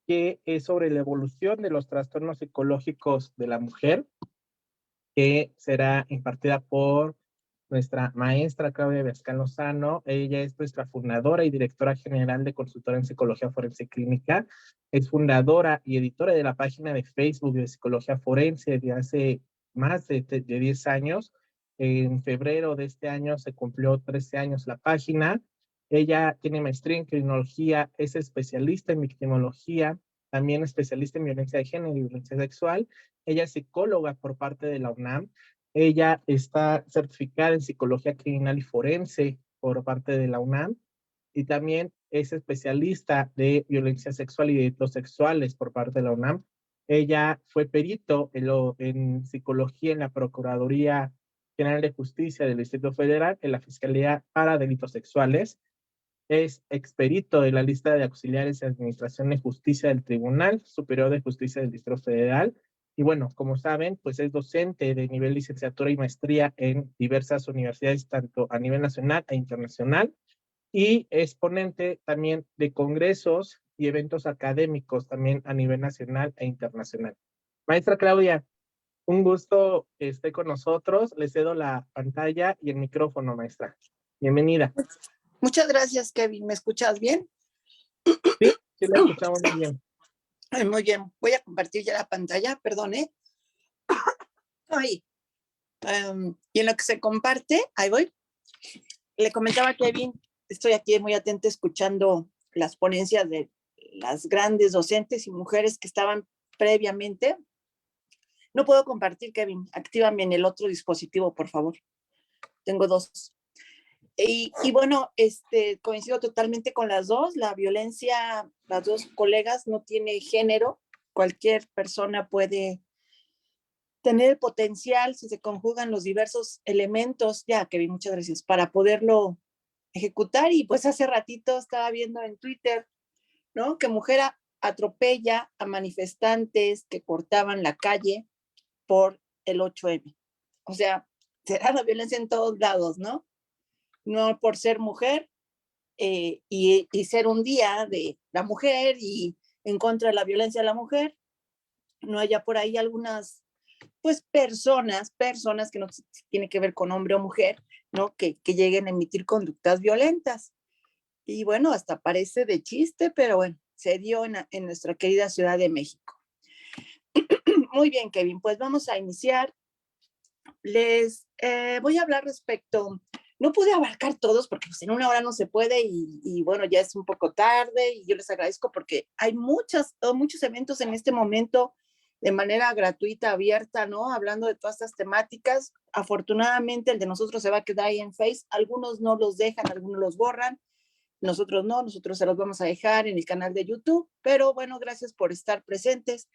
que es sobre la evolución de los trastornos psicológicos de la mujer, que será impartida por nuestra maestra Claudia Vescal Lozano. Ella es nuestra fundadora y directora general de Consultora en Psicología Forense Clínica. Es fundadora y editora de la página de Facebook de Psicología Forense desde hace más de 10 años. En febrero de este año se cumplió 13 años la página. Ella tiene maestría en criminología, es especialista en victimología, también especialista en violencia de género y violencia sexual. Ella es psicóloga por parte de la UNAM. Ella está certificada en psicología criminal y forense por parte de la UNAM y también es especialista de violencia sexual y delitos sexuales por parte de la UNAM. Ella fue perito en psicología en la Procuraduría General de Justicia del Distrito Federal, en la Fiscalía para Delitos Sexuales. Es experito de la lista de auxiliares de administración de justicia del Tribunal Superior de Justicia del Distrito Federal. Y bueno, como saben, pues es docente de nivel licenciatura y maestría en diversas universidades, tanto a nivel nacional e internacional, y es ponente también de congresos y eventos académicos también a nivel nacional e internacional. Maestra Claudia, un gusto que esté con nosotros. Le cedo la pantalla y el micrófono, maestra. Bienvenida. Muchas gracias, Kevin. ¿Me escuchas bien? Sí, sí, la escuchamos muy bien. Muy bien. Voy a compartir ya la pantalla, perdone. Ahí. Y en lo que se comparte, ahí voy. Le comentaba a Kevin, estoy aquí muy atenta escuchando las ponencias de las grandes docentes y mujeres que estaban previamente. No puedo compartir, Kevin. Actívame en el otro dispositivo, por favor. Tengo dos. Y bueno, coincido totalmente con las dos. La violencia, las dos colegas, no tiene género. Cualquier persona puede tener el potencial, si se conjugan los diversos elementos, ya, Kevin, muchas gracias, para poderlo ejecutar. Y pues hace ratito estaba viendo en Twitter, ¿no? Que mujer atropella a manifestantes que cortaban la calle por el 8M. O sea, será la violencia en todos lados, ¿no? No por ser mujer y ser un día de la mujer y en contra de la violencia de la mujer, no haya por ahí algunas pues personas que no tiene que ver con hombre o mujer, ¿no? Que lleguen a emitir conductas violentas. Y bueno, hasta parece de chiste, pero bueno, se dio en nuestra querida Ciudad de México. Muy bien, Kevin, pues vamos a iniciar. Les voy a hablar respecto, no pude abarcar todos porque pues en una hora no se puede y bueno, ya es un poco tarde y yo les agradezco porque hay muchos eventos en este momento de manera gratuita, abierta, ¿no? Hablando de todas estas temáticas. Afortunadamente el de nosotros se va a quedar ahí en Face, algunos no los dejan, algunos los borran, nosotros no, nosotros se los vamos a dejar en el canal de YouTube, pero bueno, gracias por estar presentes.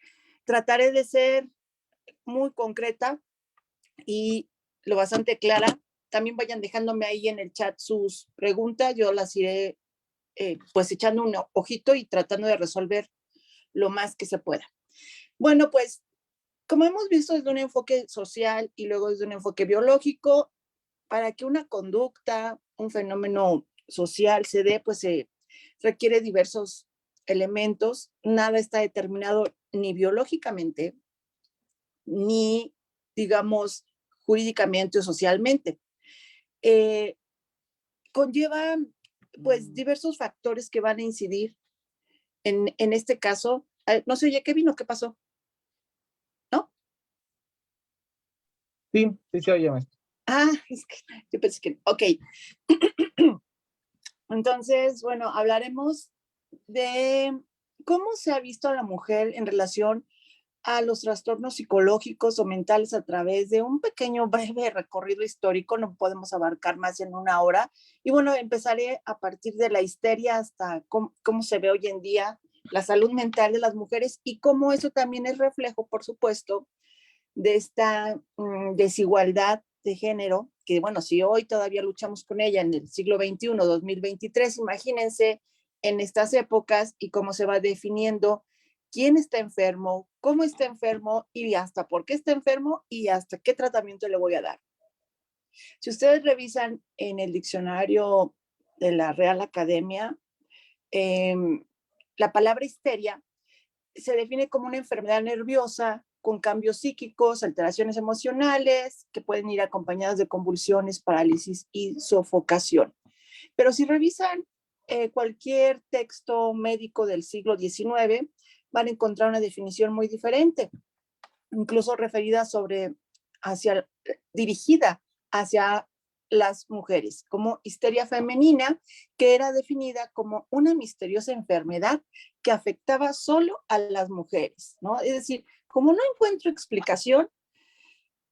Trataré de ser muy concreta y lo bastante clara. También vayan dejándome ahí en el chat sus preguntas, yo las iré pues echando un ojito y tratando de resolver lo más que se pueda. Bueno, pues como hemos visto desde un enfoque social y luego desde un enfoque biológico, para que una conducta, un fenómeno social se dé, pues se requiere diversos elementos. Nada está determinado ni biológicamente, ni, digamos, jurídicamente o socialmente. Conlleva, pues, diversos factores que van a incidir en este caso. No sé, oye, ¿qué vino? ¿Qué pasó? ¿No? Sí, sí se oye, maestro. Es que yo pensé que, ok. Entonces, bueno, hablaremos de cómo se ha visto a la mujer en relación a los trastornos psicológicos o mentales a través de un pequeño breve recorrido histórico. No podemos abarcar más en una hora. Y bueno, empezaré a partir de la histeria hasta cómo se ve hoy en día la salud mental de las mujeres y cómo eso también es reflejo, por supuesto, de esta desigualdad de género, que bueno, si hoy todavía luchamos con ella en el siglo XXI, 2023, imagínense en estas épocas y cómo se va definiendo quién está enfermo, cómo está enfermo y hasta por qué está enfermo y hasta qué tratamiento le voy a dar. Si ustedes revisan en el diccionario de la Real Academia, la palabra histeria se define como una enfermedad nerviosa con cambios psíquicos, alteraciones emocionales, que pueden ir acompañadas de convulsiones, parálisis y sofocación. Pero si revisan cualquier texto médico del siglo XIX, van a encontrar una definición muy diferente, incluso referida dirigida hacia las mujeres, como histeria femenina, que era definida como una misteriosa enfermedad que afectaba solo a las mujeres, ¿no? Es decir, como no encuentro explicación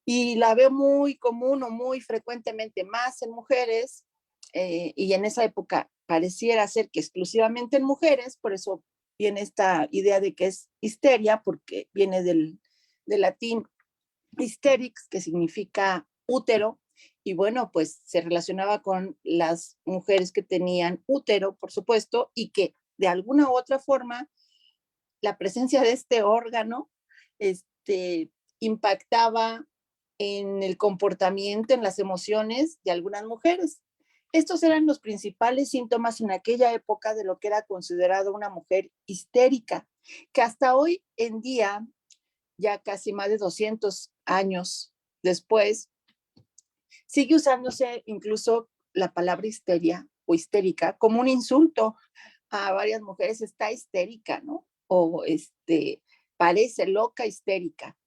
y la veo muy común o muy frecuentemente más en mujeres, y en esa época pareciera ser que exclusivamente en mujeres, por eso viene esta idea de que es histeria, porque viene del latín hysterix, que significa útero, y bueno, pues se relacionaba con las mujeres que tenían útero, por supuesto, y que de alguna u otra forma la presencia de este órgano impactaba en el comportamiento, en las emociones de algunas mujeres. Estos eran los principales síntomas en aquella época de lo que era considerado una mujer histérica, que hasta hoy en día, ya casi más de 200 años después, sigue usándose incluso la palabra histeria o histérica como un insulto a varias mujeres. Está histérica, ¿no? O parece loca, histérica.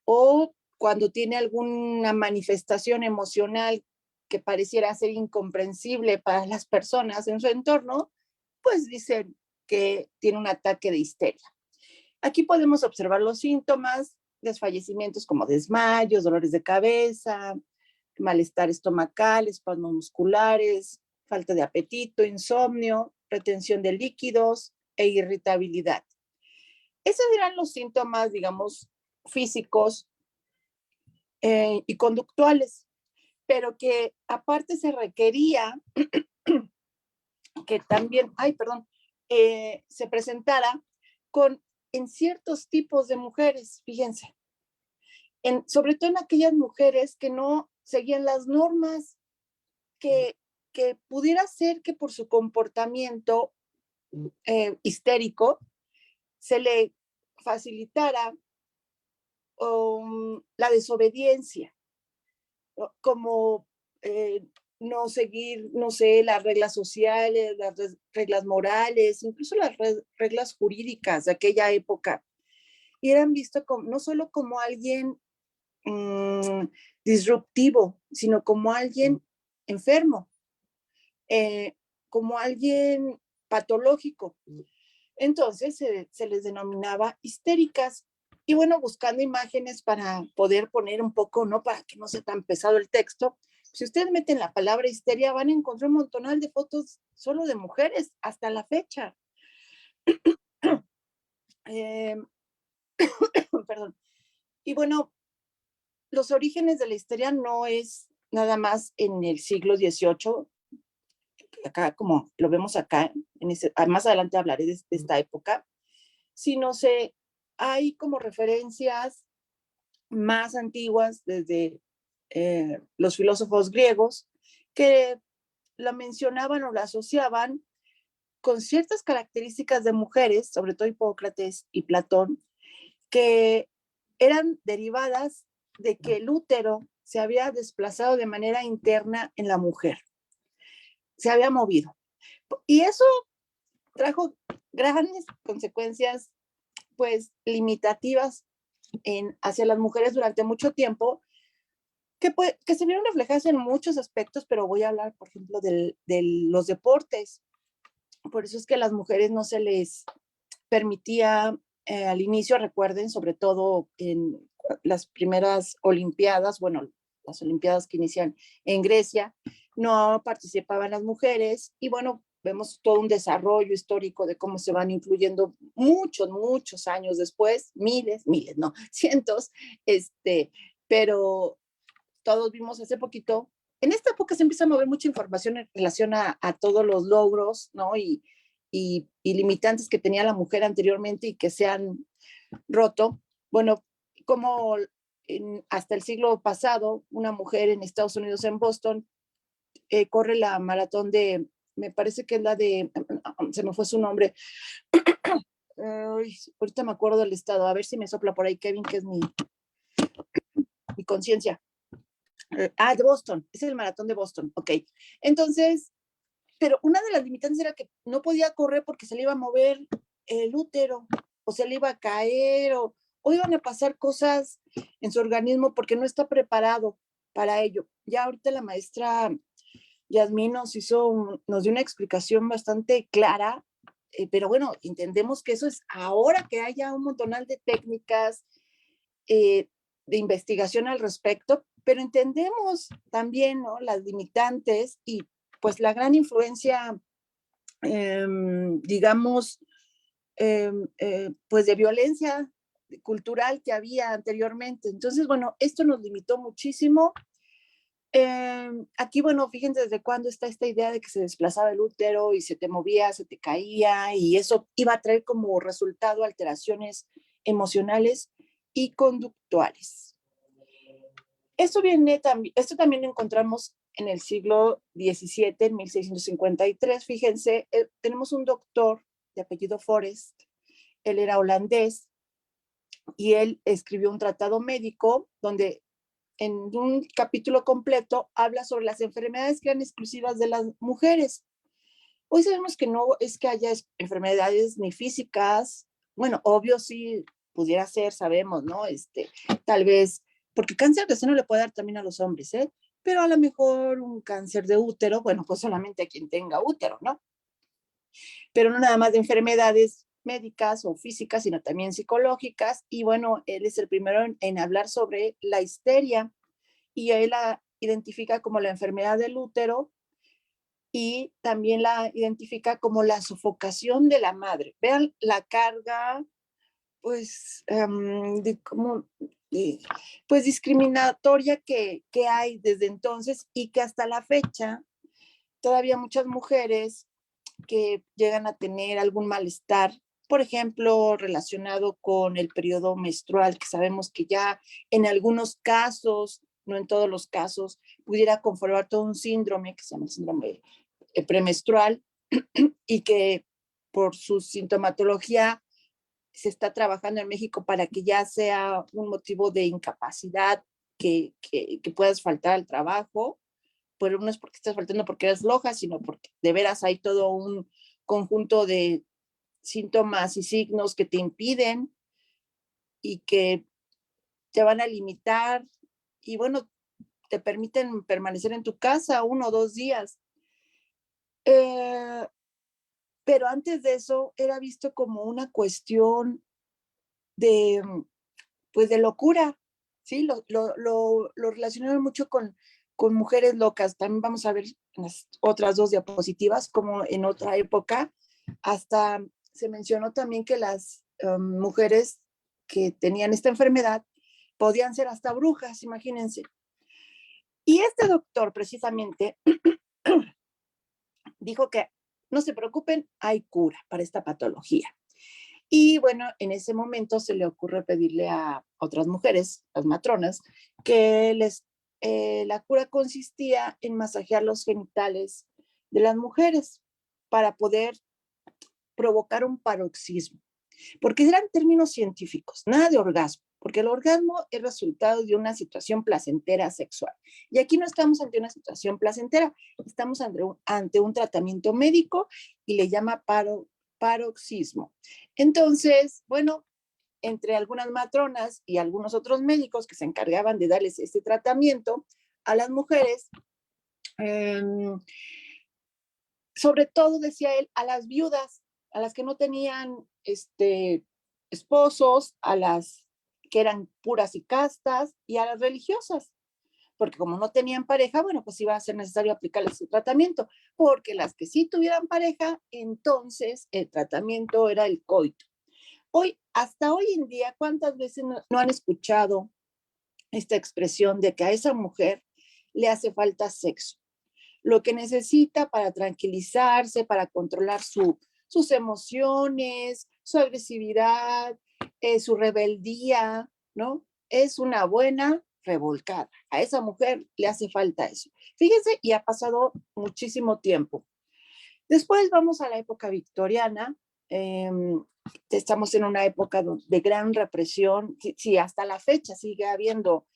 O cuando tiene alguna manifestación emocional que pareciera ser incomprensible para las personas en su entorno, pues dicen que tiene un ataque de histeria. Aquí podemos observar los síntomas, desfallecimientos como desmayos, dolores de cabeza, malestar estomacal, espasmos musculares, falta de apetito, insomnio, retención de líquidos e irritabilidad. Esos eran los síntomas, digamos, físicos y conductuales, pero que aparte se requería que también, se presentara en ciertos tipos de mujeres, fíjense, sobre todo en aquellas mujeres que no seguían las normas, que pudiera ser que por su comportamiento histérico se le facilitara la desobediencia, ¿no? Como no seguir, no sé, las reglas sociales, las reglas morales, incluso las reglas jurídicas de aquella época. Y eran vistos no solo como alguien disruptivo, sino como alguien enfermo, como alguien patológico. Entonces se les denominaba histéricas. Y bueno, buscando imágenes para poder poner un poco, ¿no? Para que no sea tan pesado el texto. Si ustedes meten la palabra histeria, van a encontrar un montonal de fotos solo de mujeres hasta la fecha. Perdón. Y bueno, los orígenes de la histeria no es nada más en el siglo XVIII, acá como lo vemos acá, más adelante hablaré de esta época, sino hay como referencias más antiguas desde los filósofos griegos que la mencionaban o la asociaban con ciertas características de mujeres, sobre todo Hipócrates y Platón, que eran derivadas de que el útero se había desplazado de manera interna en la mujer, se había movido. Y eso trajo grandes consecuencias, pues, limitativas hacia las mujeres durante mucho tiempo, que se vieron reflejadas en muchos aspectos, pero voy a hablar, por ejemplo, de los deportes. Por eso es que a las mujeres no se les permitía al inicio, recuerden, sobre todo en las primeras Olimpiadas, bueno, las Olimpiadas que inician en Grecia, no participaban las mujeres y bueno, vemos todo un desarrollo histórico de cómo se van incluyendo muchos años después, miles, no, cientos, pero todos vimos hace poquito, en esta época se empieza a mover mucha información en relación a todos los logros, ¿no? Y limitantes que tenía la mujer anteriormente y que se han roto. Bueno, como hasta el siglo pasado, una mujer en Estados Unidos, en Boston, corre la maratón me parece que es la de, se me fue su nombre, ahorita me acuerdo del estado, a ver si me sopla por ahí Kevin, que es mi conciencia. De Boston, es el maratón de Boston, ok. Entonces, pero una de las limitantes era que no podía correr porque se le iba a mover el útero, o se le iba a caer, o iban a pasar cosas en su organismo porque no está preparado para ello. Ya ahorita la maestra Yasmín nos dio una explicación bastante clara, pero bueno, entendemos que eso es ahora que haya un montonal de técnicas de investigación al respecto, pero entendemos también, ¿no?, las limitantes y pues la gran influencia, digamos, pues de violencia cultural que había anteriormente. Entonces, bueno, esto nos limitó muchísimo. Aquí, bueno, fíjense desde cuándo está esta idea de que se desplazaba el útero y se te movía, se te caía, y eso iba a traer como resultado alteraciones emocionales y conductuales. Esto también lo encontramos en el siglo XVII, en 1653. Fíjense, tenemos un doctor de apellido Forrest, él era holandés, y él escribió un tratado médico donde en un capítulo completo habla sobre las enfermedades que eran exclusivas de las mujeres. Hoy sabemos que no es que haya enfermedades ni físicas, bueno, obvio sí pudiera ser, sabemos, ¿no? Tal vez, porque cáncer de seno le puede dar también a los hombres, ¿eh? Pero a lo mejor un cáncer de útero, bueno, pues solamente a quien tenga útero, ¿no? Pero no nada más de enfermedades médicas o físicas, sino también psicológicas. Y bueno, él es el primero en hablar sobre la histeria, y él la identifica como la enfermedad del útero y también la identifica como la sofocación de la madre. Vean la carga, pues, pues discriminatoria que hay desde entonces, y que hasta la fecha todavía muchas mujeres que llegan a tener algún malestar, por ejemplo, relacionado con el periodo menstrual, que sabemos que ya en algunos casos, no en todos los casos, pudiera conformar todo un síndrome que se llama el síndrome premenstrual, y que por su sintomatología se está trabajando en México para que ya sea un motivo de incapacidad, que puedas faltar al trabajo, pero no es porque estás faltando porque eres floja, sino porque de veras hay todo un conjunto de síntomas y signos que te impiden y que te van a limitar, y bueno, te permiten permanecer en tu casa 1 o 2 días. Eh, pero antes de eso era visto como una cuestión de, pues, de locura, ¿sí? Lo relacionaron mucho con mujeres locas. También vamos a ver en las otras 2 diapositivas, como en otra época, hasta se mencionó también que las mujeres que tenían esta enfermedad podían ser hasta brujas, imagínense. Y este doctor precisamente dijo que no se preocupen, hay cura para esta patología. Y bueno, en ese momento se le ocurre pedirle a otras mujeres, las matronas, que la cura consistía en masajear los genitales de las mujeres para poder provocar un paroxismo, porque eran términos científicos, nada de orgasmo, porque el orgasmo es resultado de una situación placentera sexual. Y aquí no estamos ante una situación placentera, estamos ante un tratamiento médico, y le llama paroxismo. Entonces, bueno, entre algunas matronas y algunos otros médicos que se encargaban de darles este tratamiento a las mujeres, sobre todo, decía él, a las viudas, a las que no tenían esposos, a las que eran puras y castas, y a las religiosas, porque como no tenían pareja, bueno, pues iba a ser necesario aplicarles su tratamiento, porque las que sí tuvieran pareja, entonces el tratamiento era el coito. Hasta hoy en día, ¿cuántas veces no han escuchado esta expresión de que a esa mujer le hace falta sexo? Lo que necesita para tranquilizarse, para controlar sus emociones, su agresividad, su rebeldía, ¿no? Es una buena revolcada. A esa mujer le hace falta eso. Fíjense, y ha pasado muchísimo tiempo. Después vamos a la época victoriana. estamos en una época de gran represión, sí, hasta la fecha sigue habiendo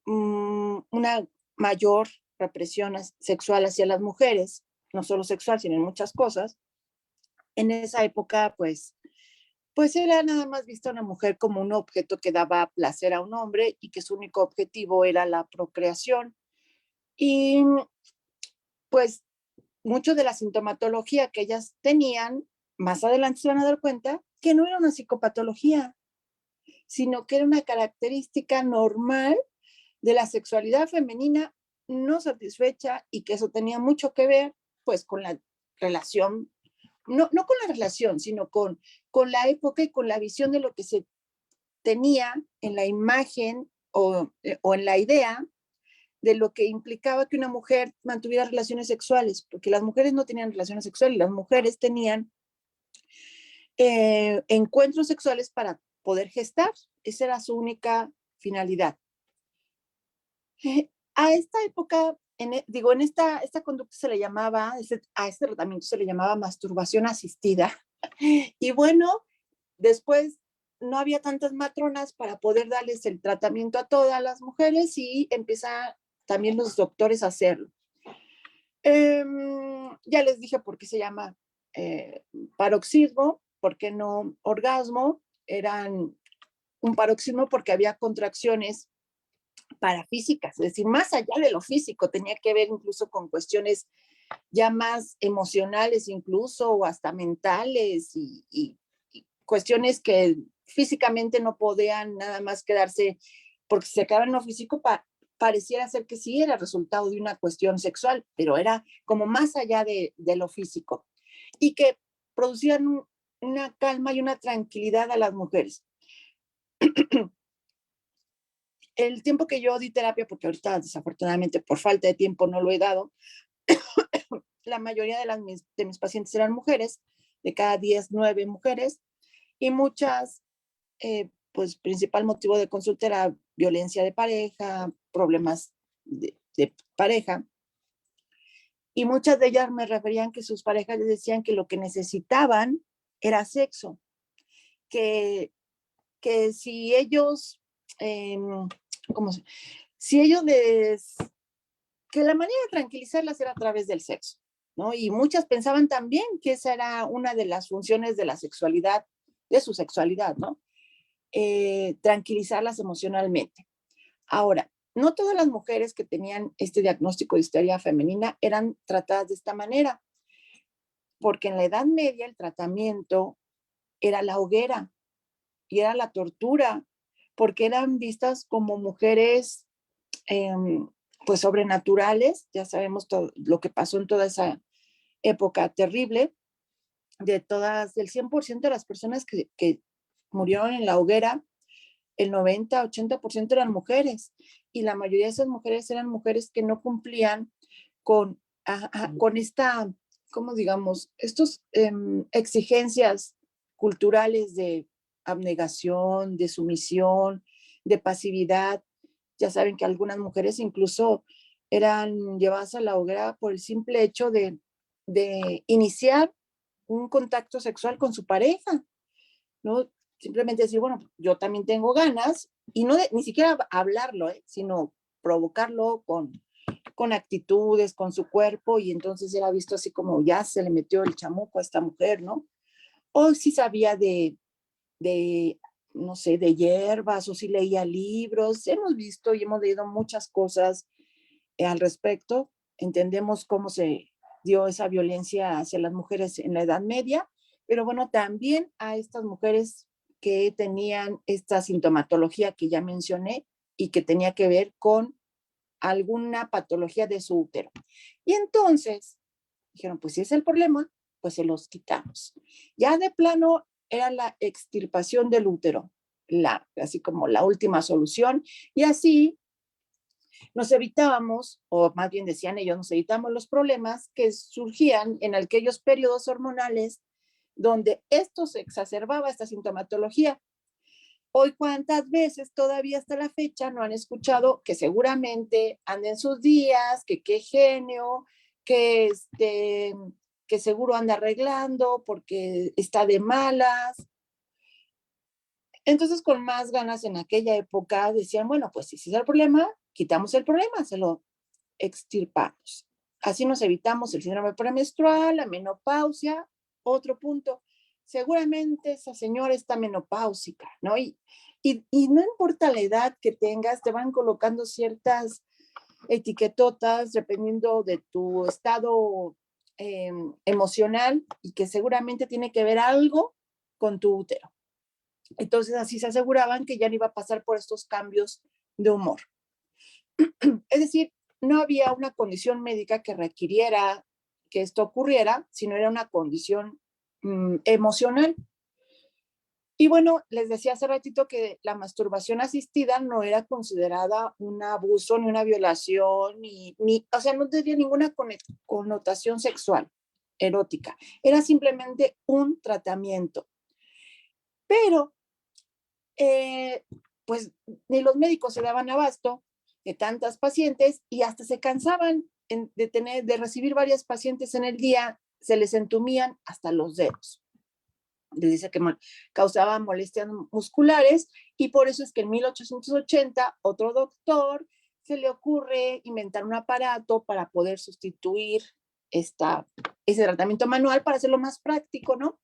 una mayor represión sexual hacia las mujeres, no solo sexual, sino en muchas cosas. En esa época, pues era nada más vista una mujer como un objeto que daba placer a un hombre y que su único objetivo era la procreación. Y pues mucho de la sintomatología que ellas tenían, más adelante se van a dar cuenta que no era una psicopatología, sino que era una característica normal de la sexualidad femenina no satisfecha y que eso tenía mucho que ver pues con la relación, no con la relación, sino con la época y con la visión de lo que se tenía en la imagen o en la idea de lo que implicaba que una mujer mantuviera relaciones sexuales, porque las mujeres no tenían relaciones sexuales, las mujeres tenían encuentros sexuales para poder gestar, esa era su única finalidad. A esta época, en esta conducta se le llamaba, a este tratamiento se le llamaba masturbación asistida. Y bueno, después no había tantas matronas para poder darles el tratamiento a todas las mujeres y empieza también los doctores a hacerlo. Ya les dije por qué se llama paroxismo, por qué no orgasmo. Eran un paroxismo porque había contracciones parafísicas, es decir, más allá de lo físico, tenía que ver incluso con cuestiones ya más emocionales incluso, o hasta mentales, y cuestiones que físicamente no podían nada más quedarse, porque si se quedaban en lo físico, pareciera ser que sí era resultado de una cuestión sexual, pero era como más allá de lo físico, y que producían una calma y una tranquilidad a las mujeres. El tiempo que yo di terapia, porque ahorita desafortunadamente por falta de tiempo no lo he dado, la mayoría de mis pacientes eran mujeres, de cada 10, 9 mujeres, y muchas, pues principal motivo de consulta era violencia de pareja, problemas de pareja, y muchas de ellas me referían que sus parejas les decían que lo que necesitaban era sexo, que si ellos, ¿cómo se? Si ellos que la manera de tranquilizarlas era a través del sexo, ¿no? Y muchas pensaban también que esa era una de las funciones de la sexualidad, de su sexualidad, ¿no? Tranquilizarlas emocionalmente. Ahora, no todas las mujeres que tenían este diagnóstico de histeria femenina eran tratadas de esta manera, porque en la Edad Media el tratamiento era la hoguera y era la tortura, porque eran vistas como mujeres pues sobrenaturales. Ya sabemos todo lo que pasó en toda esa época terrible, del 100% de las personas que murieron en la hoguera, el 90-80% eran mujeres, y la mayoría de esas mujeres eran mujeres que no cumplían con esta, ¿cómo digamos? Estos exigencias culturales de abnegación, de sumisión, de pasividad. Ya saben que algunas mujeres incluso eran llevadas a la hoguera por el simple hecho de iniciar un contacto sexual con su pareja, ¿no? Simplemente decir, bueno, yo también tengo ganas, y no ni siquiera hablarlo, sino provocarlo con actitudes, con su cuerpo, y entonces era visto así como ya se le metió el chamuco a esta mujer, ¿no? O si sabía no sé, de hierbas, o si leía libros. Hemos visto y hemos leído muchas cosas al respecto. Entendemos cómo se dio esa violencia hacia las mujeres en la Edad Media, pero bueno, también a estas mujeres que tenían esta sintomatología que ya mencioné y que tenía que ver con alguna patología de su útero. Y entonces dijeron, pues si es el problema, pues se los quitamos. Ya de plano era la extirpación del útero, así como la última solución, y así nos evitábamos, o más bien decían ellos, nos evitamos los problemas que surgían en aquellos periodos hormonales donde esto se exacerbaba, esta sintomatología. Hoy, ¿cuántas veces todavía hasta la fecha no han escuchado que seguramente anden sus días, que qué genio, que seguro anda arreglando porque está de malas? Entonces, con más ganas en aquella época decían, bueno, pues si ese es el problema, quitamos el problema, se lo extirpamos. Así nos evitamos el síndrome premenstrual, la menopausia. Otro punto, seguramente esa señora está menopáusica, ¿no? Y no importa la edad que tengas, te van colocando ciertas etiquetotas dependiendo de tu estado emocional y que seguramente tiene que ver algo con tu útero. Entonces así se aseguraban que ya no iba a pasar por estos cambios de humor. Es decir, no había una condición médica que requiriera que esto ocurriera, sino era una condición emocional. Y bueno, les decía hace ratito que la masturbación asistida no era considerada un abuso, ni una violación, o sea, no tenía ninguna connotación sexual, erótica. Era simplemente un tratamiento. Pero, pues, ni los médicos se daban abasto de tantas pacientes y hasta se cansaban de recibir varias pacientes en el día, se les entumían hasta los dedos. Les dice que causaban molestias musculares y por eso es que en 1880 otro doctor se le ocurre inventar un aparato para poder sustituir ese tratamiento manual para hacerlo más práctico, ¿no?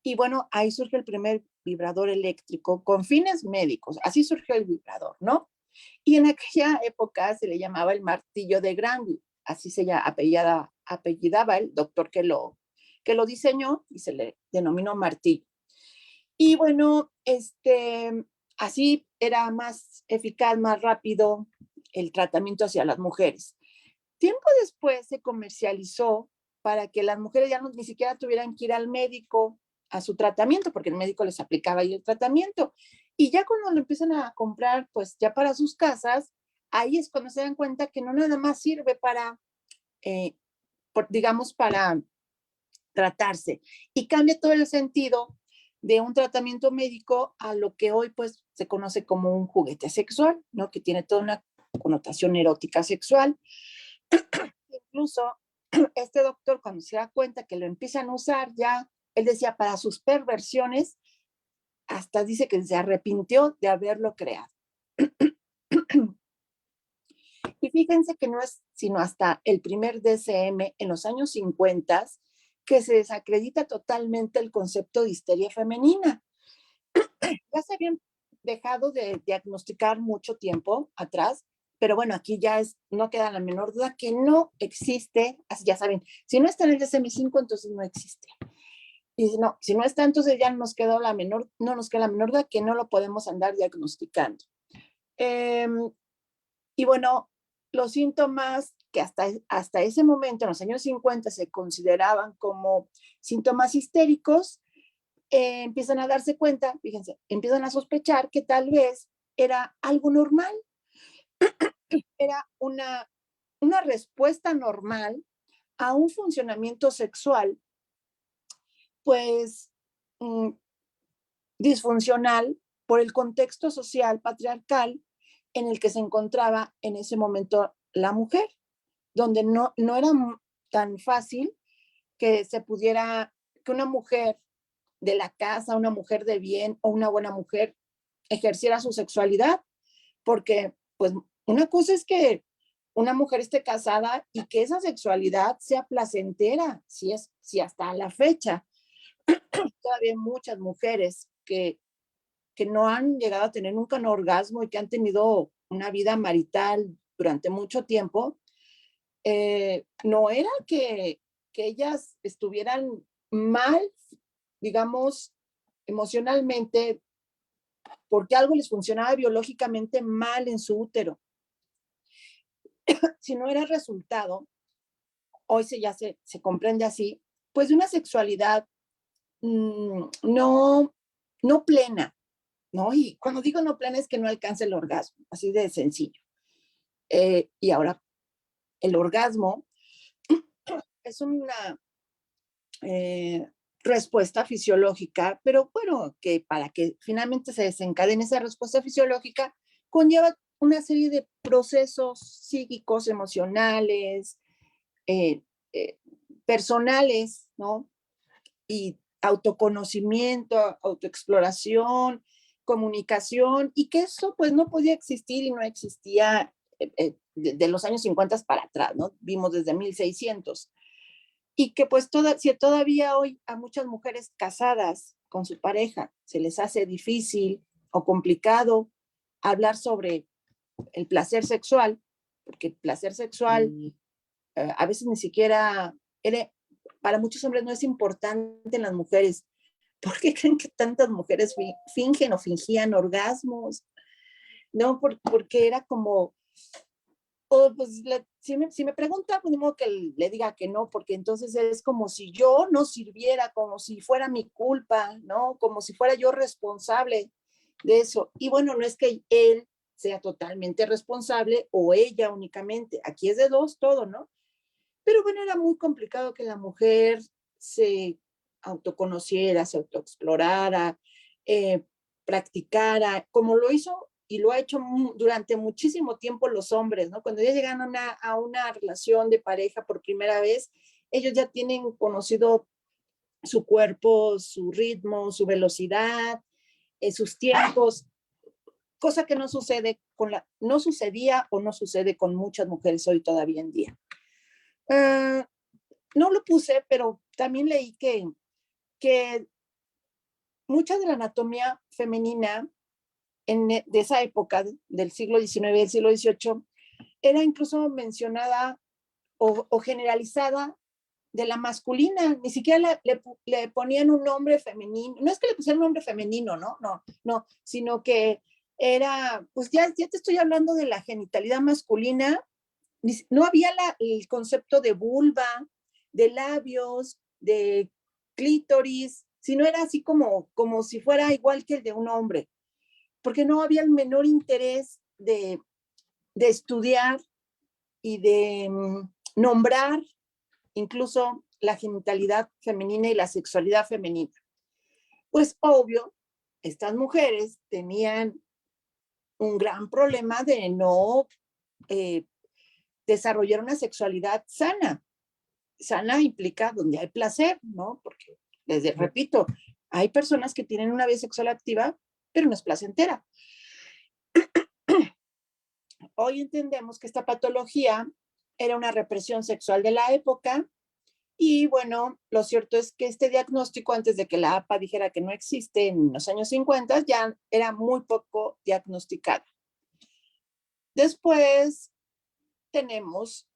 Y bueno, ahí surge el primer vibrador eléctrico con fines médicos. Así surgió el vibrador, ¿no? Y en aquella época se le llamaba el martillo de Granville. Así se apellidaba el doctor que lo diseñó y se le denominó martillo. Y bueno, así era más eficaz, más rápido el tratamiento hacia las mujeres. Tiempo después se comercializó para que las mujeres ya ni siquiera tuvieran que ir al médico a su tratamiento, porque el médico les aplicaba ahí el tratamiento. Y ya cuando lo empiezan a comprar, pues ya para sus casas, ahí es cuando se dan cuenta que no nada más sirve para, digamos, para tratarse. Y cambia todo el sentido de un tratamiento médico a lo que hoy pues se conoce como un juguete sexual, ¿no? Que tiene toda una connotación erótica sexual. Incluso este doctor cuando se da cuenta que lo empiezan a usar ya, él decía para sus perversiones, hasta dice que se arrepintió de haberlo creado. Y fíjense que no es sino hasta el primer DSM en los años 50 que se desacredita totalmente el concepto de histeria femenina. Ya se habían dejado de diagnosticar mucho tiempo atrás, pero bueno, aquí ya no queda la menor duda que no existe, así ya saben, si no está en el DSM-5, entonces no existe. Y si no está, entonces ya no nos queda la menor duda que no lo podemos andar diagnosticando. Y bueno, los síntomas que hasta ese momento, en los años 50, se consideraban como síntomas histéricos, empiezan a darse cuenta, fíjense, empiezan a sospechar que tal vez era algo normal, era una respuesta normal a un funcionamiento sexual, pues disfuncional por el contexto social patriarcal en el que se encontraba en ese momento la mujer, donde no era tan fácil que se pudiera, que una mujer de la casa, una mujer de bien o una buena mujer ejerciera su sexualidad, porque pues una cosa es que una mujer esté casada y que esa sexualidad sea placentera, si hasta la fecha todavía hay muchas mujeres que no han llegado a tener nunca un orgasmo y que han tenido una vida marital durante mucho tiempo, no era que ellas estuvieran mal, digamos, emocionalmente, porque algo les funcionaba biológicamente mal en su útero, sino era resultado, hoy se comprende así, pues de una sexualidad no plena, ¿no? Y cuando digo no plena es que no alcanza el orgasmo, así de sencillo. Y ahora, el orgasmo es una respuesta fisiológica, pero bueno, que para que finalmente se desencadene esa respuesta fisiológica, conlleva una serie de procesos psíquicos, emocionales, eh, eh, personales, ¿no? Y autoconocimiento, autoexploración, comunicación y que eso pues no podía existir y no existía de los años 50 para atrás, ¿no? Vimos desde 1600. Y que pues si todavía hoy a muchas mujeres casadas con su pareja se les hace difícil o complicado hablar sobre el placer sexual, porque el placer sexual a veces ni siquiera para muchos hombres no es importante en las mujeres. ¿Por qué creen que tantas mujeres fingen o fingían orgasmos? No, porque era como, pues si me pregunta, pues mismo que le diga que no, porque entonces es como si yo no sirviera, como si fuera mi culpa, ¿no? Como si fuera yo responsable de eso. Y bueno, no es que él sea totalmente responsable o ella únicamente. Aquí es de dos todo, ¿no? Pero bueno, era muy complicado que la mujer se autoconociera, se autoexplorara, practicara, como lo hizo y lo ha hecho durante muchísimo tiempo los hombres, ¿no? Cuando ya llegan a una relación de pareja por primera vez, ellos ya tienen conocido su cuerpo, su ritmo, su velocidad, sus tiempos, cosa que no sucede no sucedía o no sucede con muchas mujeres hoy todavía en día. No lo puse, pero también leí que mucha de la anatomía femenina de esa época del siglo XIX y del siglo XVIII era incluso mencionada o generalizada de la masculina, ni siquiera le ponían un nombre femenino, no es que le pusieran un nombre femenino, no, sino que era, pues ya te estoy hablando de la genitalidad masculina, no había el concepto de vulva, de labios, de clítoris, sino era así como si fuera igual que el de un hombre, porque no había el menor interés de estudiar y de nombrar incluso la genitalidad femenina y la sexualidad femenina. Pues obvio, estas mujeres tenían un gran problema de no desarrollar una sexualidad sana. Sana implica donde hay placer, ¿no? Porque, repito, hay personas que tienen una vida sexual activa, pero no es placentera. Hoy entendemos que esta patología era una represión sexual de la época y bueno, lo cierto es que este diagnóstico, antes de que la APA dijera que no existe en los años 50, ya era muy poco diagnosticada. Después entendemos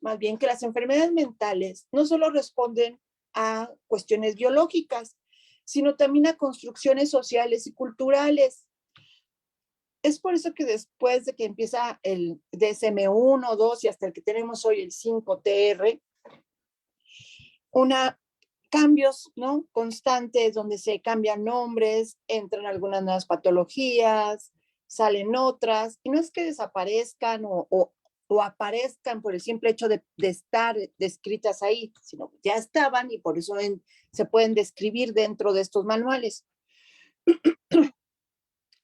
más bien que las enfermedades mentales no solo responden a cuestiones biológicas, sino también a construcciones sociales y culturales. Es por eso que después de que empieza el DSM-1, 2 y hasta el que tenemos hoy, el 5TR, cambios, ¿no? Constantes donde se cambian nombres, entran algunas nuevas patologías, salen otras, y no es que desaparezcan o aparezcan por el simple hecho de estar descritas ahí, sino que ya estaban y por eso se pueden describir dentro de estos manuales.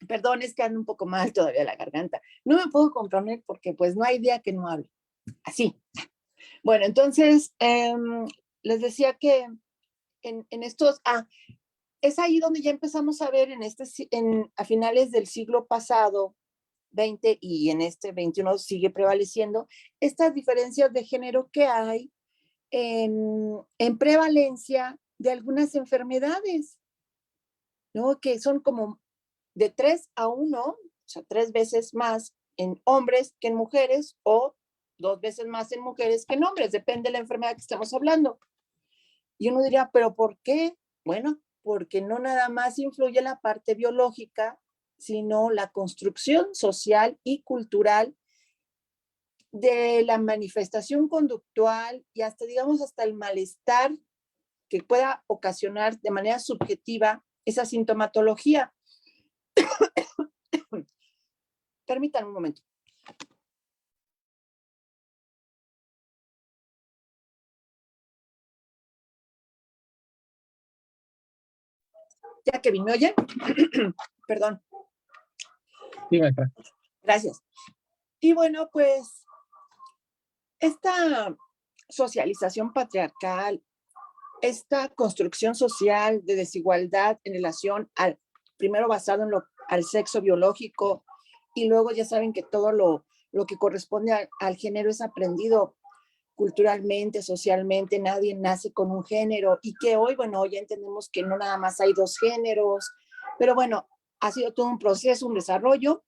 Perdón, es que ando un poco mal todavía la garganta. No me puedo comprometer porque pues no hay día que no hable. Así. Bueno, entonces les decía que en estos, es ahí donde ya empezamos a ver a finales del siglo pasado, 20 y en este 21 sigue prevaleciendo, estas diferencias de género que hay en prevalencia de algunas enfermedades, ¿no? Que son como de 3 a 1, o sea, 3 veces más en hombres que en mujeres o 2 veces más en mujeres que en hombres, depende de la enfermedad que estemos hablando. Y uno diría, ¿pero por qué? Bueno, porque no nada más influye la parte biológica, sino la construcción social y cultural de la manifestación conductual y hasta, digamos, hasta el malestar que pueda ocasionar de manera subjetiva esa sintomatología. Permítanme un momento. Ya que ¿me oyen? Perdón. Sí, maestra. Gracias. Y bueno, pues esta socialización patriarcal esta construcción social de desigualdad en relación al, primero basado en al sexo biológico, y luego ya saben que todo lo que corresponde al género es aprendido culturalmente, socialmente, nadie nace con un género, y que hoy, bueno, ya entendemos que no nada más hay dos géneros, pero bueno, ha sido todo un proceso, un desarrollo,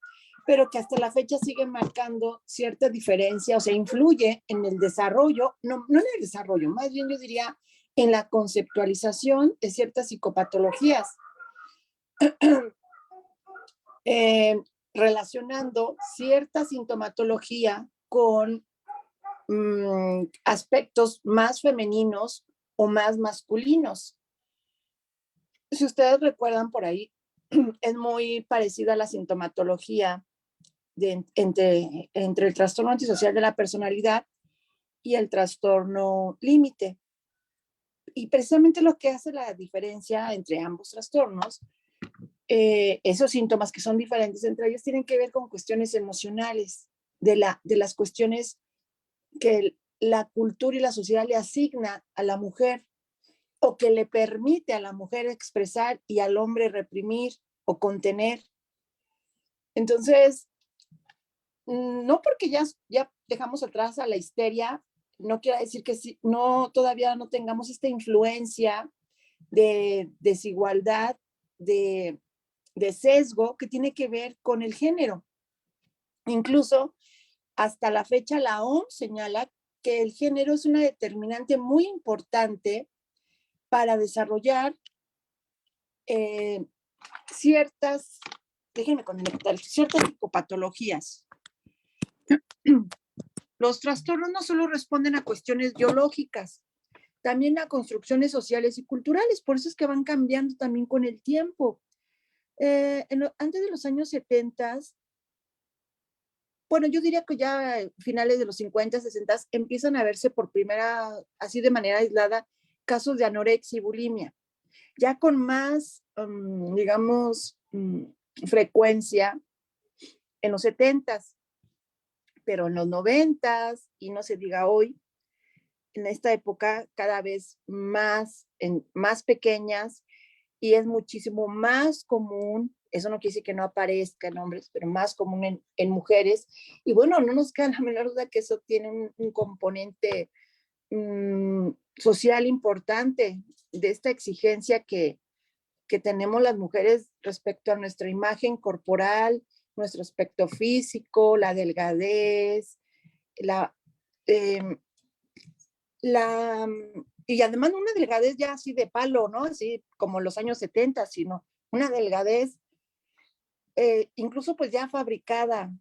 pero que hasta la fecha sigue marcando cierta diferencia, o sea, influye en el desarrollo, no en el desarrollo, más bien yo diría en la conceptualización de ciertas psicopatologías, eh, relacionando cierta sintomatología con aspectos más femeninos o más masculinos. Si ustedes recuerdan por ahí, es muy parecida a la sintomatología entre el trastorno antisocial de la personalidad y el trastorno límite. Y precisamente lo que hace la diferencia entre ambos trastornos, esos síntomas que son diferentes entre ellos, tienen que ver con cuestiones emocionales, de las cuestiones que la cultura y la sociedad le asigna a la mujer, o que le permite a la mujer expresar y al hombre reprimir o contener. Entonces, no porque ya dejamos atrás a la histeria, no quiere decir que no, todavía no tengamos esta influencia de desigualdad, de sesgo que tiene que ver con el género. Incluso hasta la fecha la OMS señala que el género es una determinante muy importante para desarrollar ciertas, déjenme conectar, ciertas psicopatologías. Los trastornos no solo responden a cuestiones biológicas, también a construcciones sociales y culturales, por eso es que van cambiando también con el tiempo. Antes de los años 70, bueno, yo diría que ya finales de los 50, 60 empiezan a verse por primera, así de manera aislada, casos de anorexia y bulimia, ya con más, digamos, frecuencia en los 70, pero en los 90 y no se diga hoy, en esta época cada vez más pequeñas, y es muchísimo más común, eso no quiere decir que no aparezca en hombres, pero más común en mujeres. Y bueno, no nos queda la menor duda que eso tiene un componente social importante, de esta exigencia que tenemos las mujeres respecto a nuestra imagen corporal, nuestro aspecto físico, la delgadez, la, eh, y además una delgadez ya así de palo, ¿no? Así como los años 70, sino una delgadez incluso pues ya fabricada.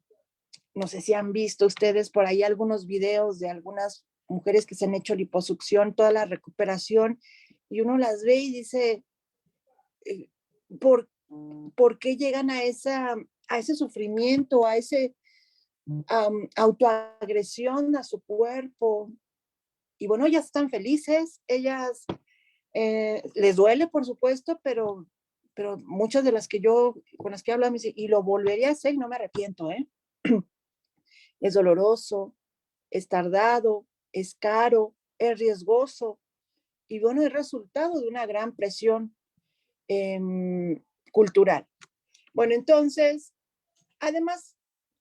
No sé si han visto ustedes por ahí algunos videos de algunas mujeres que se han hecho liposucción, toda la recuperación, y uno las ve y dice, eh, ¿por, ¿por qué llegan a ese sufrimiento, a ese autoagresión a su cuerpo? Y bueno, ellas están felices, ellas les duele, por supuesto, pero muchas de las que con las que hablo, me dicen, y lo volvería a hacer y no me arrepiento, ¿eh? Es doloroso, es tardado, es caro, es riesgoso, y bueno, es resultado de una gran presión eh, cultural. Bueno, entonces, además,